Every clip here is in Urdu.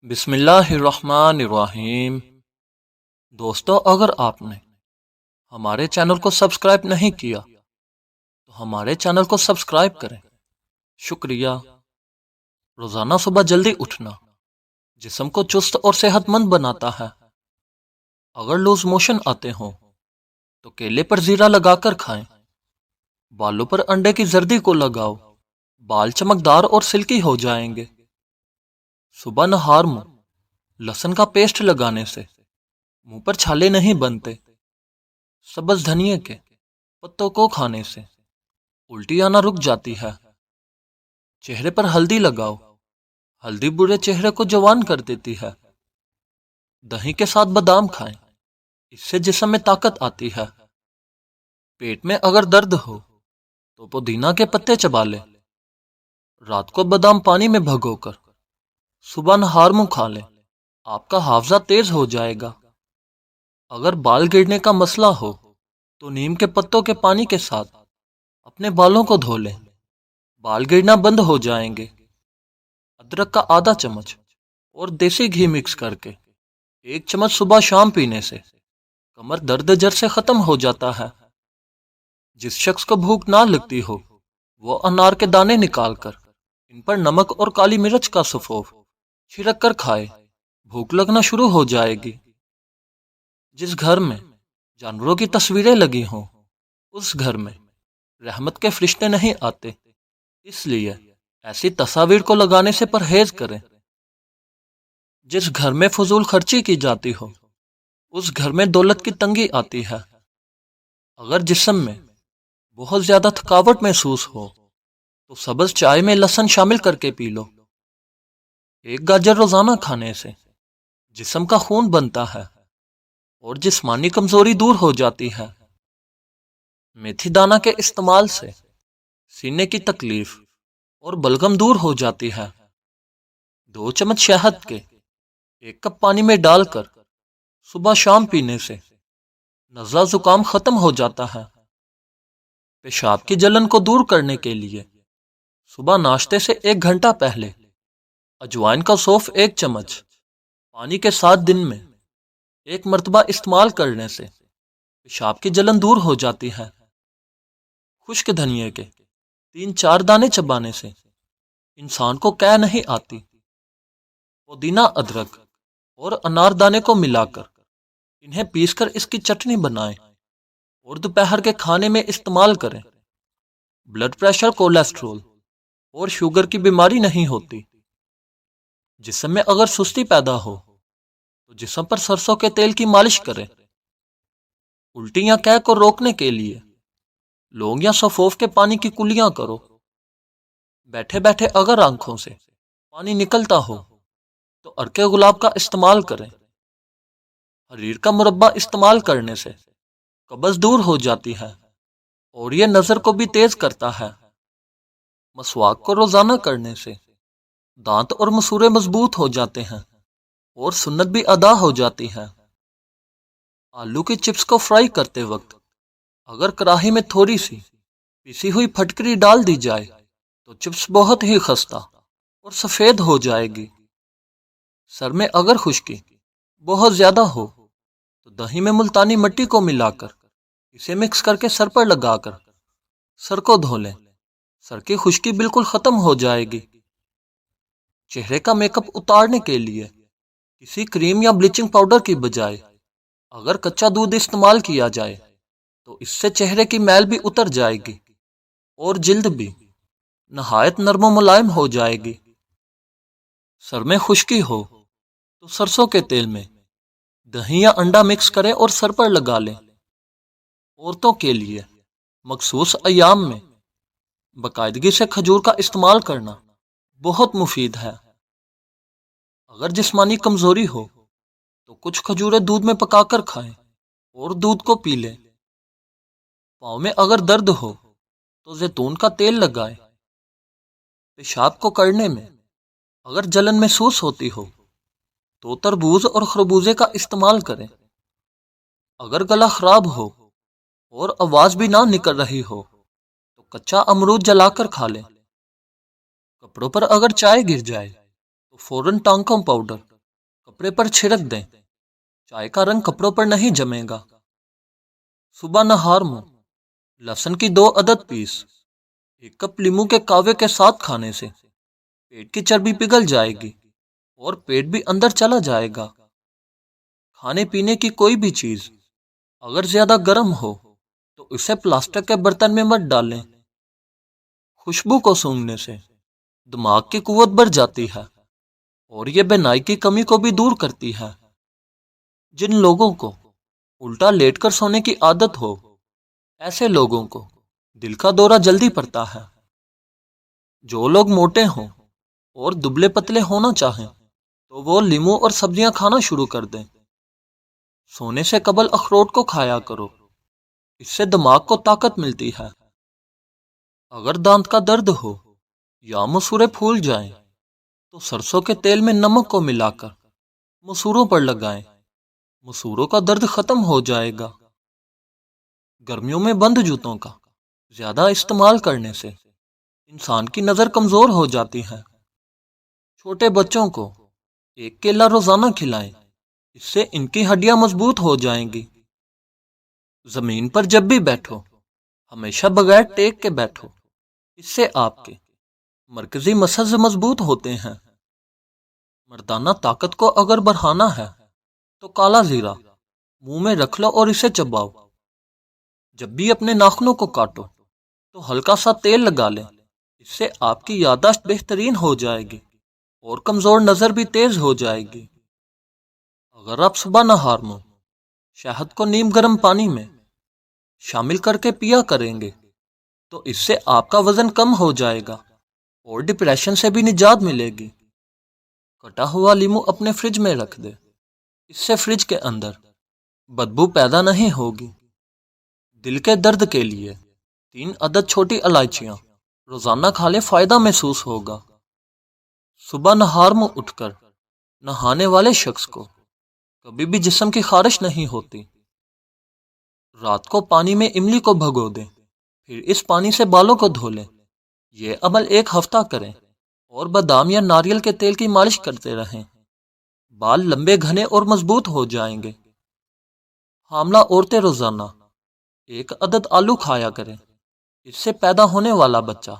بسم اللہ الرحمن الرحیم۔ دوستو، اگر آپ نے ہمارے چینل کو سبسکرائب نہیں کیا تو ہمارے چینل کو سبسکرائب کریں۔ شکریہ۔ روزانہ صبح جلدی اٹھنا جسم کو چست اور صحت مند بناتا ہے۔ اگر لوز موشن آتے ہوں تو کیلے پر زیرہ لگا کر کھائیں۔ بالوں پر انڈے کی زردی کو لگاؤ، بال چمکدار اور سلکی ہو جائیں گے۔ صبح نہار منہ لہسن کا پیسٹ لگانے سے منہ پر چھالے نہیں بنتے۔ سبز دھنیے کے پتوں کو کھانے سے الٹی آنا رک جاتی ہے۔ چہرے پر ہلدی لگاؤ، ہلدی برے چہرے کو جوان کر دیتی ہے۔ دہی کے ساتھ بادام کھائیں، اس سے جسم میں طاقت آتی ہے۔ پیٹ میں اگر درد ہو تو پودینہ کے پتے چبا لیں۔ رات کو بادام پانی میں بھگو کر صبح نہار منہ کھا لیں، آپ کا حافظہ تیز ہو جائے گا۔ اگر بال گرنے کا مسئلہ ہو تو نیم کے پتوں کے پانی کے ساتھ اپنے بالوں کو دھو لیں، بال گرنا بند ہو جائیں گے۔ ادرک کا آدھا چمچ اور دیسی گھی مکس کر کے 1 چمچ صبح شام پینے سے کمر درد جڑ سے ختم ہو جاتا ہے۔ جس شخص کو بھوک نہ لگتی ہو وہ انار کے دانے نکال کر ان پر نمک اور کالی مرچ کا سفوف چھڑک کر کھائے، بھوک لگنا شروع ہو جائے گی۔ جس گھر میں جانوروں کی تصویریں لگی ہوں اس گھر میں رحمت کے فرشتے نہیں آتے، اس لیے ایسی تصاویر کو لگانے سے پرہیز کریں۔ جس گھر میں فضول خرچی کی جاتی ہو اس گھر میں دولت کی تنگی آتی ہے۔ اگر جسم میں بہت زیادہ تھکاوٹ محسوس ہو تو سبز چائے میں لہسن شامل کر کے پی لو۔ 1 گاجر روزانہ کھانے سے جسم کا خون بنتا ہے اور جسمانی کمزوری دور ہو جاتی ہے۔ میتھی دانہ کے استعمال سے سینے کی تکلیف اور بلغم دور ہو جاتی ہے۔ 2 چمچ شہد کے 1 کپ پانی میں ڈال کر صبح شام پینے سے نزلہ زکام ختم ہو جاتا ہے۔ پیشاب کی جلن کو دور کرنے کے لیے صبح ناشتے سے 1 گھنٹہ پہلے اجوائن کا سونف 1 چمچ پانی کے ساتھ دن میں 1 مرتبہ استعمال کرنے سے پیشاب کی جلن دور ہو جاتی ہے۔ خشک دھنیے کے 3-4 دانے چبانے سے انسان کو قے نہیں آتی۔ پودینہ، ادرک اور انار دانے کو ملا کر انہیں پیس کر اس کی چٹنی بنائیں اور دوپہر کے کھانے میں استعمال کریں۔ بلڈ پریشر، کولیسٹرول اور شوگر کی بیماری نہیں ہوتی۔ جسم میں اگر سستی پیدا ہو تو جسم پر سرسوں کے تیل کی مالش کریں۔ الٹی یا قے کو روکنے کے لیے لونگ یا سفوف کے پانی کی کلیاں کرو۔ بیٹھے بیٹھے اگر آنکھوں سے پانی نکلتا ہو تو عرق گلاب کا استعمال کریں۔ حریر کا مربع استعمال کرنے سے قبض دور ہو جاتی ہے اور یہ نظر کو بھی تیز کرتا ہے۔ مسواک کو روزانہ کرنے سے دانت اور مسورے مضبوط ہو جاتے ہیں اور سنت بھی ادا ہو جاتی ہے۔ آلو کی چپس کو فرائی کرتے وقت اگر کڑاہی میں تھوڑی سی پیسی ہوئی پھٹکری ڈال دی جائے تو چپس بہت ہی خستہ اور سفید ہو جائے گی۔ سر میں اگر خشکی بہت زیادہ ہو تو دہی میں ملتانی مٹی کو ملا کر اسے مکس کر کے سر پر لگا کر سر کو دھو لیں، سر کی خشکی بالکل ختم ہو جائے گی۔ چہرے کا میک اپ اتارنے کے لیے کسی کریم یا بلیچنگ پاؤڈر کی بجائے اگر کچا دودھ استعمال کیا جائے تو اس سے چہرے کی میل بھی اتر جائے گی اور جلد بھی نہایت نرم و ملائم ہو جائے گی۔ سر میں خشکی ہو تو سرسوں کے تیل میں دہی یا انڈا مکس کریں اور سر پر لگا لیں۔ عورتوں کے لیے مخصوص ایام میں باقاعدگی سے کھجور کا استعمال کرنا بہت مفید ہے۔ اگر جسمانی کمزوری ہو تو کچھ کھجوریں دودھ میں پکا کر کھائیں اور دودھ کو پی لیں۔ پاؤں میں اگر درد ہو تو زیتون کا تیل لگائیں۔ پیشاب کو کرنے میں اگر جلن محسوس ہوتی ہو تو تربوز اور خربوزے کا استعمال کریں۔ اگر گلا خراب ہو اور آواز بھی نہ نکل رہی ہو تو کچا امرود جلا کر کھا لیں۔ کپڑوں پر اگر چائے گر جائے تو فوراً ٹانکم پاؤڈر کپڑے پر چھڑک دیں، چائے کا رنگ کپڑوں پر نہیں جمے گا۔ صبح نہار میں لہسن کی 2 عدد پیس 1 کپ لیمو کے کاوے کے ساتھ کھانے سے پیٹ کی چربی پگھل جائے گی اور پیٹ بھی اندر چلا جائے گا۔ کھانے پینے کی کوئی بھی چیز اگر زیادہ گرم ہو تو اسے پلاسٹک کے برتن میں مت ڈالیں۔ خوشبو کو سونگھنے سے دماغ کی قوت بڑھ جاتی ہے اور یہ بینائی کی کمی کو بھی دور کرتی ہے۔ جن لوگوں کو الٹا لیٹ کر سونے کی عادت ہو، ایسے لوگوں کو دل کا دورہ جلدی پڑتا ہے۔ جو لوگ موٹے ہوں اور دبلے پتلے ہونا چاہیں تو وہ لیمو اور سبزیاں کھانا شروع کر دیں۔ سونے سے قبل اخروٹ کو کھایا کرو، اس سے دماغ کو طاقت ملتی ہے۔ اگر دانت کا درد ہو یا مسورے پھول جائیں تو سرسوں کے تیل میں نمک کو ملا کر مسوروں پر لگائیں، مسوروں کا درد ختم ہو جائے گا۔ گرمیوں میں بند جوتوں کا زیادہ استعمال کرنے سے انسان کی نظر کمزور ہو جاتی ہے۔ چھوٹے بچوں کو 1 کیلا روزانہ کھلائیں، اس سے ان کی ہڈیاں مضبوط ہو جائیں گی۔ زمین پر جب بھی بیٹھو ہمیشہ بغیر ٹیک کے بیٹھو، اس سے آپ کے مرکزی مسلز مضبوط ہوتے ہیں۔ مردانہ طاقت کو اگر بڑھانا ہے تو کالا زیرہ منہ میں رکھ لو اور اسے چباؤ۔ جب بھی اپنے ناخنوں کو کاٹو تو ہلکا سا تیل لگا لیں، اس سے آپ کی یادداشت بہترین ہو جائے گی اور کمزور نظر بھی تیز ہو جائے گی۔ اگر آپ صبح نہار میں شہد کو نیم گرم پانی میں شامل کر کے پیا کریں گے تو اس سے آپ کا وزن کم ہو جائے گا اور ڈپریشن سے بھی نجات ملے گی۔ کٹا ہوا لیمو اپنے فریج میں رکھ دے، اس سے فریج کے اندر بدبو پیدا نہیں ہوگی۔ دل کے درد کے لیے 3 عدد چھوٹی الائچیاں روزانہ کھا لے، فائدہ محسوس ہوگا۔ صبح نہار میں اٹھ کر نہانے والے شخص کو کبھی بھی جسم کی خارش نہیں ہوتی۔ رات کو پانی میں املی کو بھگو دیں، پھر اس پانی سے بالوں کو دھو لیں۔ یہ عمل 1 ہفتہ کریں اور بادام یا ناریل کے تیل کی مالش کرتے رہیں۔ بال لمبے، گھنے اور مضبوط ہو جائیں گے۔ حاملہ عورتیں روزانہ 1 عدد آلو کھایا کریں، اس سے پیدا ہونے والا بچہ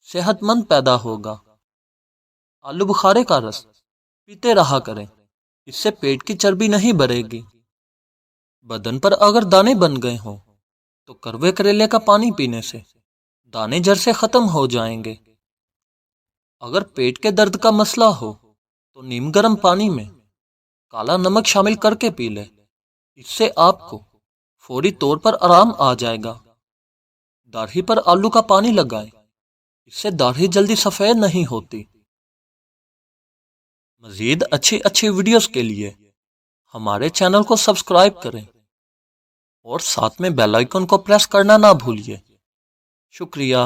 صحت مند پیدا ہوگا۔ آلو بخارے کا رس پیتے رہا کریں، اس سے پیٹ کی چربی نہیں بڑھے گی۔ بدن پر اگر دانے بن گئے ہوں تو کروے کریلے کا پانی پینے سے دانے جڑ سے ختم ہو جائیں گے۔ اگر پیٹ کے درد کا مسئلہ ہو تو نیم گرم پانی میں کالا نمک شامل کر کے پی لے، اس سے آپ کو فوری طور پر آرام آ جائے گا۔ داڑھی پر آلو کا پانی لگائیں، اس سے داڑھی جلدی سفید نہیں ہوتی۔ مزید اچھی ویڈیوز کے لیے ہمارے چینل کو سبسکرائب کریں اور ساتھ میں بیل آئیکن کو پریس کرنا نہ بھولیے۔ شکریہ۔